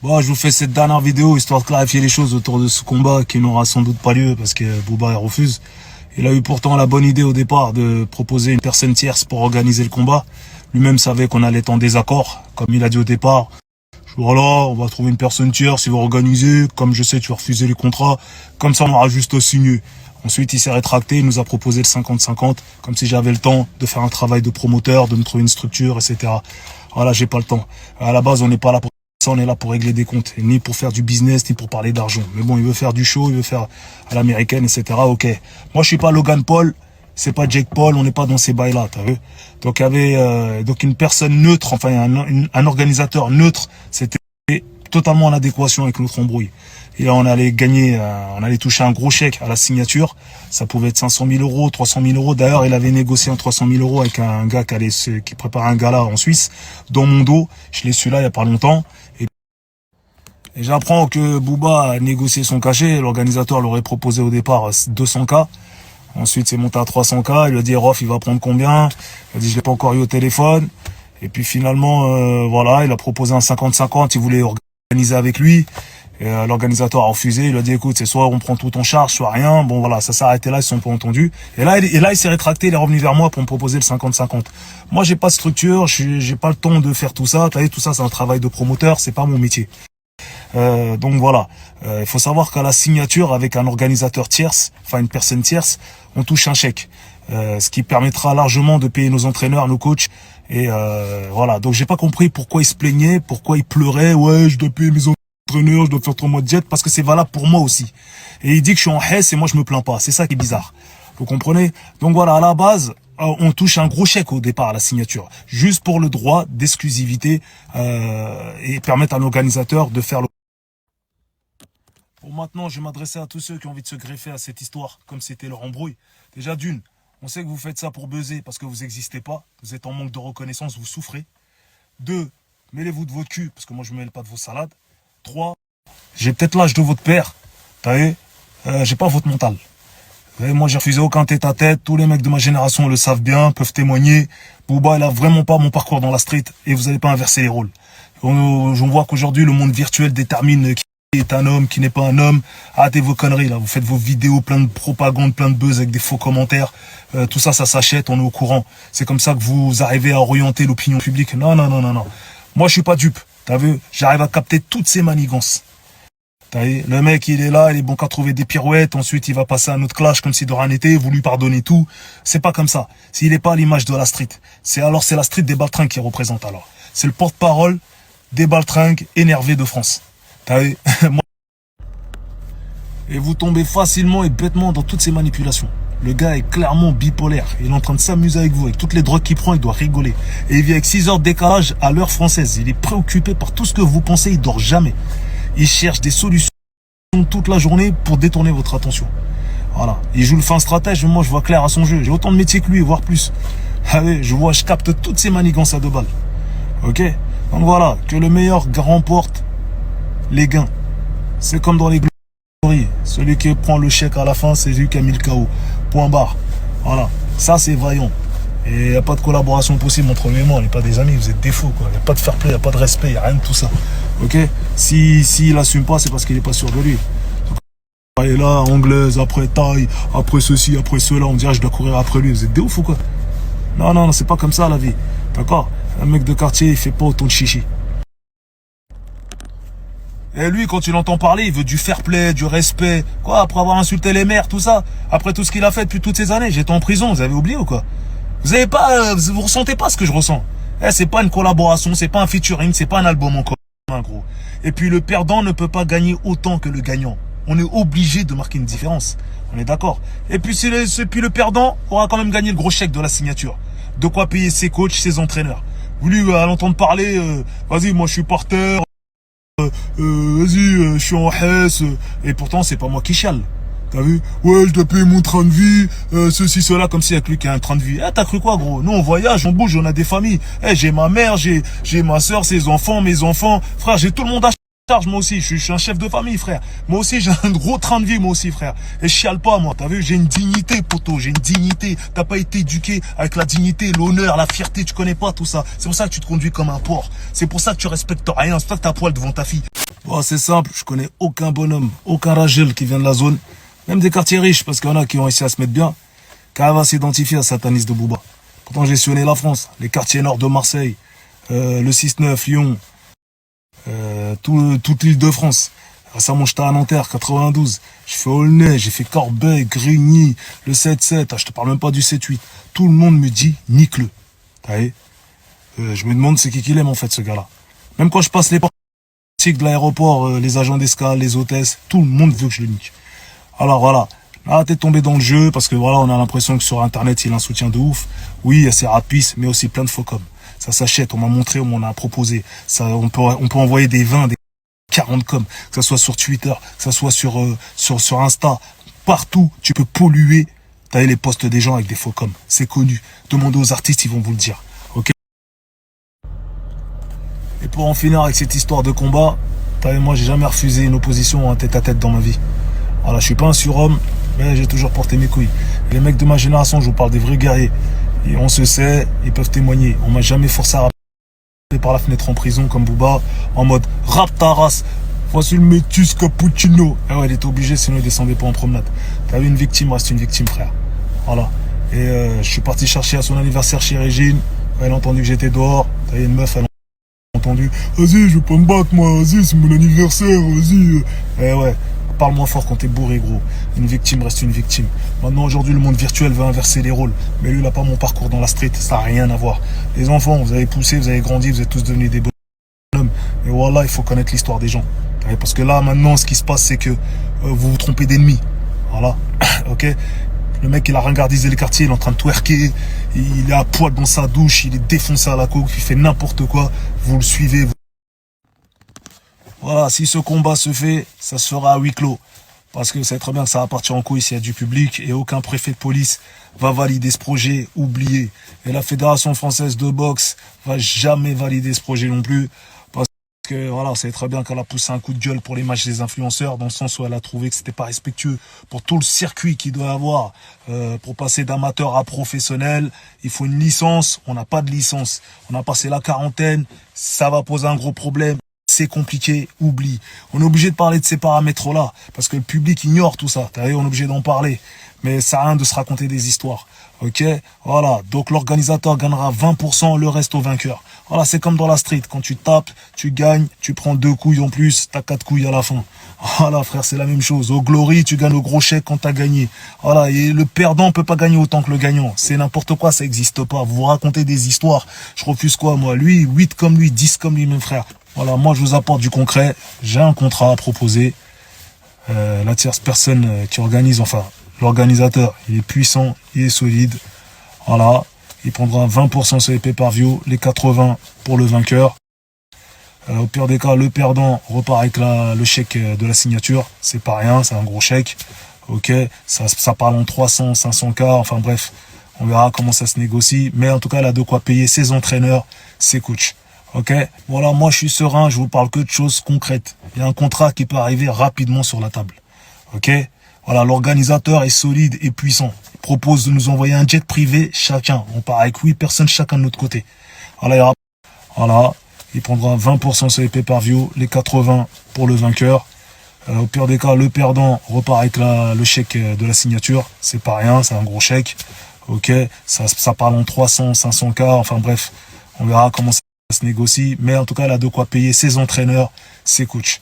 Bon, je vous fais cette dernière vidéo histoire de clarifier les choses autour de ce combat qui n'aura sans doute pas lieu parce que Booba il refuse. Il a eu pourtant la bonne idée au départ de proposer une personne tierce pour organiser le combat. Lui-même savait qu'on allait être en désaccord, comme il a dit au départ. Voilà, on va trouver une personne tierce, il va organiser, comme je sais tu vas refuser les contrats, comme ça on aura juste à signer. Ensuite il s'est rétracté, il nous a proposé le 50-50, comme si j'avais le temps de faire un travail de promoteur, de me trouver une structure, etc. Voilà, j'ai pas le temps. À la base on n'est pas là pour ça, on est là pour régler des comptes, ni pour faire du business, ni pour parler d'argent. Mais bon, il veut faire du show, il veut faire à l'américaine, etc. Ok. Moi je suis pas Logan Paul, c'est pas Jake Paul, on n'est pas dans ces bails-là, t'as vu. Donc il y avait donc une personne neutre, enfin un organisateur neutre, c'était totalement en adéquation avec notre embrouille. Et on allait gagner, on allait toucher un gros chèque à la signature. Ça pouvait être 500 000 euros, 300 000 euros. D'ailleurs, il avait négocié en 300 000 euros avec un gars qui préparait un gala en Suisse, dans mon dos. Je l'ai su là il y a pas longtemps. Et j'apprends que Booba a négocié son cachet. L'organisateur l'aurait proposé au départ 200K. Ensuite, c'est monté à 300K. Il lui a dit, Rof, il va prendre combien? Il a dit, je l'ai pas encore eu au téléphone. Et puis finalement, voilà, il a proposé un 50-50. Il voulait organiser avec lui. Et l'organisateur a refusé. Il a dit, écoute, c'est soit on prend tout en charge, soit rien. Bon, voilà, ça s'est arrêté là, ils se sont pas entendus. Et là, il s'est rétracté. Il est revenu vers moi pour me proposer le 50-50. Moi, j'ai pas de structure. J'ai pas le temps de faire tout ça. T'as vu, tout ça, c'est un travail de promoteur. C'est pas mon métier. Donc voilà, il faut savoir qu'à la signature avec un organisateur tierce, enfin une personne tierce, on touche un chèque, ce qui permettra largement de payer nos entraîneurs, nos coachs, et voilà. Donc j'ai pas compris pourquoi il se plaignait, pourquoi il pleurait, ouais je dois payer mes entraîneurs, je dois faire 3 mois de jet, parce que c'est valable pour moi aussi. Et il dit que je suis en Hesse et moi je me plains pas, c'est ça qui est bizarre. Vous comprenez? Donc voilà, à la base, on touche un gros chèque au départ à la signature, juste pour le droit d'exclusivité et permettre à l'organisateur de faire le... Bon, maintenant, je vais m'adresser à tous ceux qui ont envie de se greffer à cette histoire, comme c'était leur embrouille. Déjà d'une, on sait que vous faites ça pour buzzer parce que vous n'existez pas, vous êtes en manque de reconnaissance, vous souffrez. 2, mêlez-vous de votre cul, parce que moi je ne me mêle pas de vos salades. 3, j'ai peut-être l'âge de votre père, t'as vu, j'ai pas votre mental. Et moi j'ai refusé aucun tête-à-tête, tous les mecs de ma génération le savent bien, peuvent témoigner. Booba il a vraiment pas mon parcours dans la street et vous n'allez pas inverser les rôles. On voit qu'aujourd'hui le monde virtuel détermine qui est un homme, qui n'est pas un homme. Arrêtez vos conneries là, vous faites vos vidéos plein de propagande, plein de buzz avec des faux commentaires. Tout ça, ça s'achète, on est au courant. C'est comme ça que vous arrivez à orienter l'opinion publique. Non. Moi je suis pas dupe, t'as vu, j'arrive à capter toutes ces manigances. Le mec il est là, il est bon qu'à trouver des pirouettes, ensuite il va passer à un autre clash comme si de rien n'était, vous lui pardonnez tout. C'est pas comme ça. S'il n'est pas à l'image de la street, c'est la street des baltringues qui représente alors. C'est le porte-parole des baltringues énervés de France. T'as vu? Et vous tombez facilement et bêtement dans toutes ces manipulations. Le gars est clairement bipolaire. Il est en train de s'amuser avec vous. Avec toutes les drogues qu'il prend, il doit rigoler. Et il vit avec 6 heures de décalage à l'heure française. Il est préoccupé par tout ce que vous pensez, il dort jamais. Il cherche des solutions toute la journée pour détourner votre attention. Voilà. Il joue le fin stratège, moi je vois clair à son jeu. J'ai autant de métier que lui, voire plus. Ah oui, je capte toutes ces manigances à 2 balles. Ok? Donc voilà, que le meilleur remporte les gains. C'est comme dans les glories. Celui qui prend le chèque à la fin, c'est celui qui a mis le KO. Point barre. Voilà. Ça, c'est vaillant. Et il n'y a pas de collaboration possible entre lui et moi. On n'est pas des amis, vous êtes des faux, quoi. Il n'y a pas de fair play, il n'y a pas de respect, il n'y a rien de tout ça. Ok? S'il n'assume pas, c'est parce qu'il n'est pas sûr de lui. Et là, anglaise, après taille, après ceci, après cela, on dirait que je dois courir après lui. Vous êtes des ouf ou quoi? Non, c'est pas comme ça la vie. D'accord? Un mec de quartier, il fait pas autant de chichi. Et lui, quand il entend parler, il veut du fair play, du respect. Quoi, après avoir insulté les mères, tout ça? Après tout ce qu'il a fait depuis toutes ces années? J'étais en prison, vous avez oublié ou quoi? Vous ressentez pas ce que je ressens. C'est pas une collaboration, c'est pas un featuring, c'est pas un album en commun, gros. Et puis le perdant ne peut pas gagner autant que le gagnant. On est obligé de marquer une différence. On est d'accord. Et puis, le perdant aura quand même gagné le gros chèque de la signature. De quoi payer ses coachs, ses entraîneurs. Vous lui, à l'entendre parler, vas-y, moi je suis par terre, vas-y, je suis en Hesse. Et pourtant, c'est pas moi qui chiale. T'as vu? Ouais, je dois payer mon train de vie, ceci, cela, comme si avec lui qui a un train de vie. T'as cru quoi, gros? Nous, on voyage, on bouge, on a des familles. J'ai ma mère, j'ai ma soeur, ses enfants, mes enfants. Frère, j'ai tout le monde à charge, moi aussi. Je suis un chef de famille, frère. Moi aussi, j'ai un gros train de vie, moi aussi, frère. Et je chiale pas, moi. T'as vu? J'ai une dignité, poteau. J'ai une dignité. T'as pas été éduqué avec la dignité, l'honneur, la fierté. Tu connais pas tout ça. C'est pour ça que tu te conduis comme un porc. C'est pour ça que tu respectes rien. C'est pour ça que t'as poil devant ta fille. Bon, c'est simple, je connais aucun bonhomme, aucun Ragel qui vient de la zone, même des quartiers riches, parce qu'il y en a qui ont réussi à se mettre bien, qui arrivent à s'identifier à Satanis de Booba. Pourtant, j'ai sillonné la France, les quartiers nord de Marseille, le 6-9, Lyon, toute l'île de France. Récemment, j'étais à Nanterre, 92. J'ai fait Aulnay, j'ai fait Corbeil, Grigny, le 7-7. Je te parle même pas du 7-8. Tout le monde me dit, nique-le. Je me demande c'est qui qu'il aime, en fait, ce gars-là. Même quand je passe les portes de l'aéroport, les agents d'escale, les hôtesses, tout le monde veut que je le nique. Alors voilà. Arrêtez de tomber dans le jeu, parce que voilà, on a l'impression que sur Internet, il a un soutien de ouf. Oui, il y a ces rapistes, mais aussi plein de faux coms. Ça s'achète, on m'a montré, on m'en a proposé. Ça, on peut envoyer des 20, des 40 coms, que ça soit sur Twitter, que ça soit sur Insta. Partout, tu peux polluer, les posts des gens avec des faux coms. C'est connu. Demandez aux artistes, ils vont vous le dire. Ok. Et pour en finir avec cette histoire de combat, moi, j'ai jamais refusé une opposition en tête-à-tête dans ma vie. Voilà, je suis pas un surhomme, mais j'ai toujours porté mes couilles. Les mecs de ma génération, je vous parle des vrais guerriers. Et on se sait, ils peuvent témoigner. On m'a jamais forcé à rapper par la fenêtre en prison comme Booba, en mode rap ta race. Voici le métis cappuccino. Ah ouais, il était obligé, sinon il descendait pas en promenade. T'as vu, une victime reste une victime, frère. Voilà. Et je suis parti chercher à son anniversaire chez Régine. Elle a entendu que j'étais dehors. T'as vu, une meuf, elle a entendu. Vas-y, je veux pas me battre, moi. Vas-y, c'est mon anniversaire. Vas-y. Eh ouais. Parle moins fort quand t'es bourré, gros. Une victime reste une victime. Maintenant, aujourd'hui, le monde virtuel veut inverser les rôles. Mais lui, il n'a pas mon parcours dans la street. Ça n'a rien à voir. Les enfants, vous avez poussé, vous avez grandi, vous êtes tous devenus des bonhommes. Mais voilà, il faut connaître l'histoire des gens. Parce que là, maintenant, ce qui se passe, c'est que vous vous trompez d'ennemi. Voilà. Ok. Le mec, il a ringardisé les quartiers, il est en train de twerker. Il est à poil dans sa douche, il est défoncé à la coke, il fait n'importe quoi. Vous le suivez. Voilà, si ce combat se fait, ça se fera à huis clos. Parce que vous savez très bien que ça va partir en couille s'il y a du public et aucun préfet de police va valider ce projet, oublié. Et la Fédération française de boxe va jamais valider ce projet non plus. Parce que voilà, vous savez très bien qu'elle a poussé un coup de gueule pour les matchs des influenceurs, dans le sens où elle a trouvé que c'était pas respectueux pour tout le circuit qu'il doit avoir. Pour passer d'amateur à professionnel, il faut une licence. On n'a pas de licence. On a passé la quarantaine, ça va poser un gros problème. C'est compliqué, oublie. On est obligé de parler de ces paramètres-là, parce que le public ignore tout ça. On est obligé d'en parler. Mais ça sert à rien de se raconter des histoires. Ok. Voilà. Donc l'organisateur gagnera 20%, le reste au vainqueur. Voilà, c'est comme dans la street. Quand tu tapes, tu gagnes, tu prends 2 couilles en plus, t'as 4 couilles à la fin. Voilà, frère, c'est la même chose. Au Glory, tu gagnes le gros chèque quand t'as gagné. Voilà, et le perdant peut pas gagner autant que le gagnant. C'est n'importe quoi, ça existe pas. Vous vous racontez des histoires. Je refuse quoi, moi? Lui, 8 comme lui, 10 comme lui, même frère. Voilà, moi je vous apporte du concret. J'ai un contrat à proposer. La tierce personne qui organise, enfin, l'organisateur, il est puissant, il est solide. Voilà, il prendra 20% sur les pay-per-view, les 80% pour le vainqueur. Au pire des cas, le perdant repart avec le chèque de la signature. C'est pas rien, c'est un gros chèque. Ok, ça parle en 300, 500K, enfin bref, on verra comment ça se négocie. Mais en tout cas, elle a de quoi payer ses entraîneurs, ses coachs. Ok, voilà, moi je suis serein, je vous parle que de choses concrètes. Il y a un contrat qui peut arriver rapidement sur la table. Ok, voilà, l'organisateur est solide et puissant. Il propose de nous envoyer un jet privé chacun. On part avec 8 personnes chacun de notre côté. Voilà, il prendra 20% sur les pay-per-view, les 80% pour le vainqueur. Au pire des cas, le perdant repart avec le chèque de la signature. C'est pas rien, c'est un gros chèque. Ok, ça parle en 300, 500K, enfin bref, on verra comment ça se négocie, mais en tout cas, elle a de quoi payer ses entraîneurs, ses coachs.